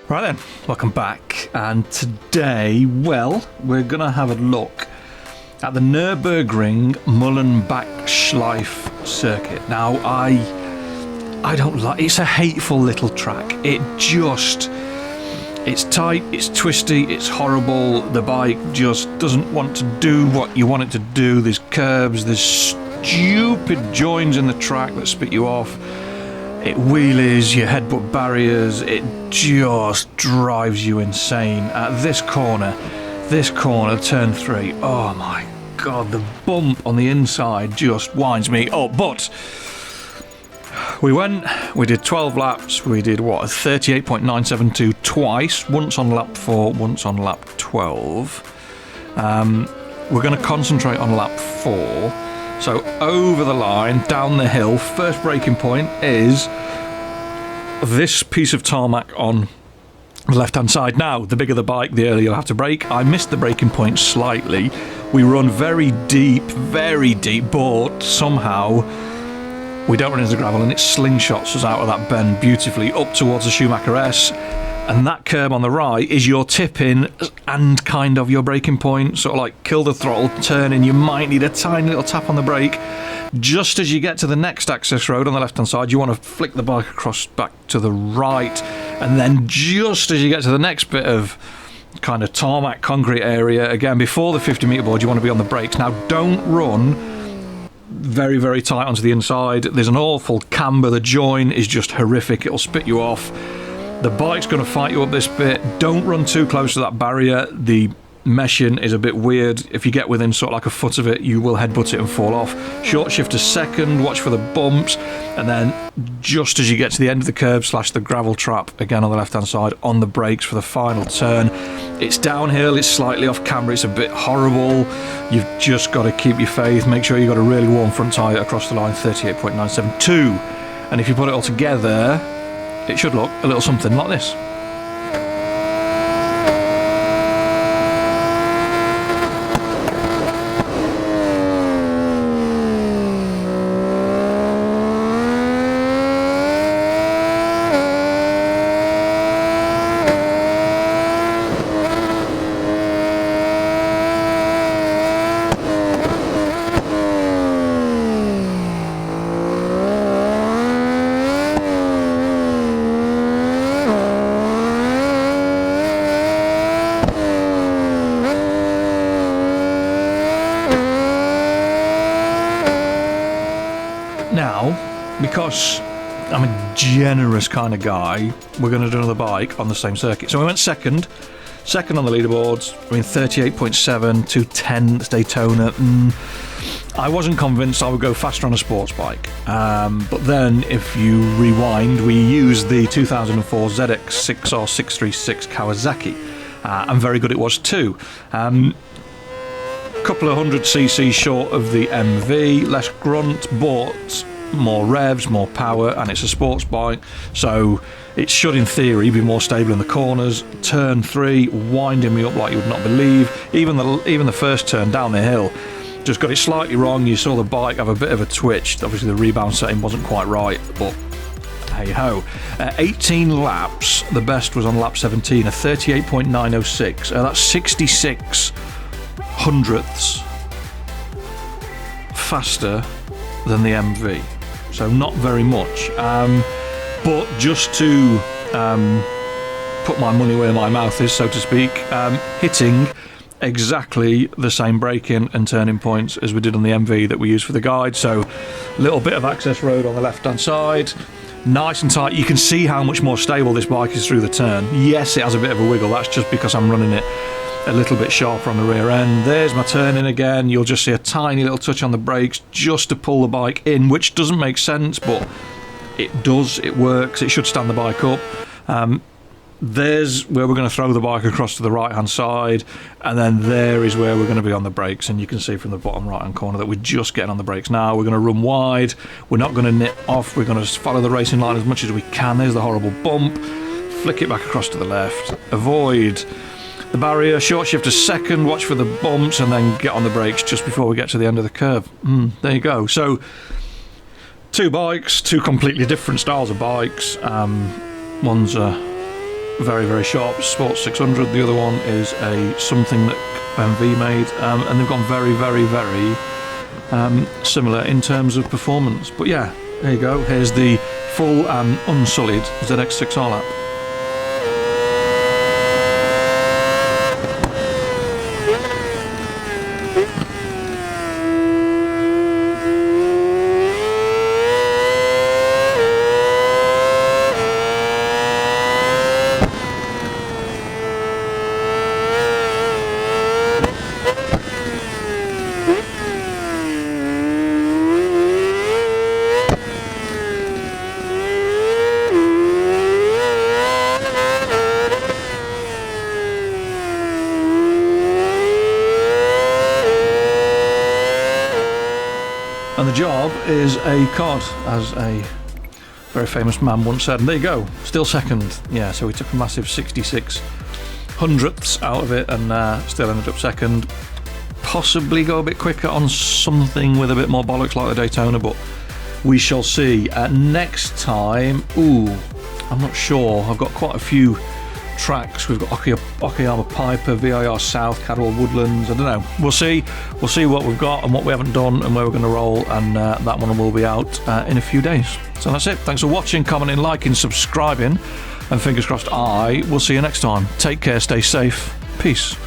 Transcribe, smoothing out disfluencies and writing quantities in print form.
Right then, welcome back, and today, well, we're going to have a look at the Nurburgring Mullenbachschleife circuit. Now, I don't like, it's a hateful little track. It's tight, it's twisty, it's horrible. The bike just doesn't want to do what you want it to do. There's curbs, there's stupid joins in the track that spit you off. It wheelies, you headbutt barriers, it just drives you insane. At this corner, turn 3, oh my god, the bump on the inside just winds me up. But we did 12 laps, we did what, 38.972 twice, once on lap 4, once on lap 12. We're going to concentrate on lap 4. So over the line, down the hill, first braking point is this piece of tarmac on the left-hand side. Now, the bigger the bike, the earlier you'll have to brake. I missed the braking point slightly. We run very deep, but somehow we don't run into the gravel and it slingshots us out of that bend beautifully up towards the Schumacher S. And that curb on the right is your tip-in and kind of your braking point. Sort of like kill the throttle, turn in. You might need a tiny little tap on the brake. Just as you get to the next access road on the left-hand side, you want to flick the bike across back to the right. And then just as you get to the next bit of kind of tarmac concrete area, again, before the 50-metre board, you want to be on the brakes. Now, don't run very, very tight onto the inside. There's an awful camber. The join is just horrific. It'll spit you off. The bike's going to fight you up this bit. Don't run too close to that barrier. The meshing is a bit weird. If you get within sort of like a foot of it, you will headbutt it and fall off. Short shift to second, watch for the bumps, and then just as you get to the end of the curb / the gravel trap, again on the left-hand side, on the brakes for the final turn. It's downhill, it's slightly off camber, it's a bit horrible. You've just got to keep your faith. Make sure you've got a really warm front tyre across the line, 38.972. And if you put it all together, it should look a little something like this. Now, because I'm a generous kind of guy, we're going to do another bike on the same circuit. So we went second on the leaderboards. 38.7 to 10 Daytona. I wasn't convinced I would go faster on a sports bike. But then, if you rewind, we used the 2004 ZX6R636 Kawasaki. And very good it was too. Couple of 100cc short of the MV, less grunt, but more revs, more power, and it's a sports bike, so it should in theory be more stable in the corners. Turn 3 winding me up like you would not believe. Even the first turn down the hill just got it slightly wrong. You saw the bike have a bit of a twitch. Obviously the rebound setting wasn't quite right, but hey ho. 18 laps, the best was on lap 17, a 38.906. That's 66 hundredths faster than the MV, so not very much, but just to put my money where my mouth is, so to speak, hitting exactly the same braking and turning points as we did on the MV that we used for the guide. So a little bit of access road on the left hand side, nice and tight. You can see how much more stable this bike is through the turn. Yes, it has a bit of a wiggle, that's just because I'm running it a little bit sharper on the rear end. There's my turning again. You'll just see a tiny little touch on the brakes just to pull the bike in, which doesn't make sense, but it does, it works. It should stand the bike up. There's where we're going to throw the bike across to the right hand side, and then there is where we're going to be on the brakes, and you can see from the bottom right hand corner that we're just getting on the brakes now. We're going to run wide, we're not going to knit off, we're going to follow the racing line as much as we can. There's the horrible bump, flick it back across to the left, avoid the barrier, short shift to second, watch for the bumps, and then get on the brakes just before we get to the end of the curve. There you go. So two bikes, two completely different styles of bikes. One's a very, very sharp Sport 600. The other one is a something that MV made, and they've gone very, very, very similar in terms of performance. But yeah, there you go. Here's the full and unsullied ZX6R lap. And the job is a cod, as a very famous man once said. And there you go, still second. Yeah, so we took a massive 66 hundredths out of it and still ended up second. Possibly go a bit quicker on something with a bit more bollocks like the Daytona, but we shall see. Next time, I'm not sure. I've got quite a few tracks. We've got Okayama Piper, VIR South, Cadwell Woodlands. I don't know. We'll see. We'll see what we've got and what we haven't done and where we're going to roll. And that one will be out in a few days. So that's it. Thanks for watching, commenting, liking, subscribing, and fingers crossed I will see you next time. Take care. Stay safe. Peace.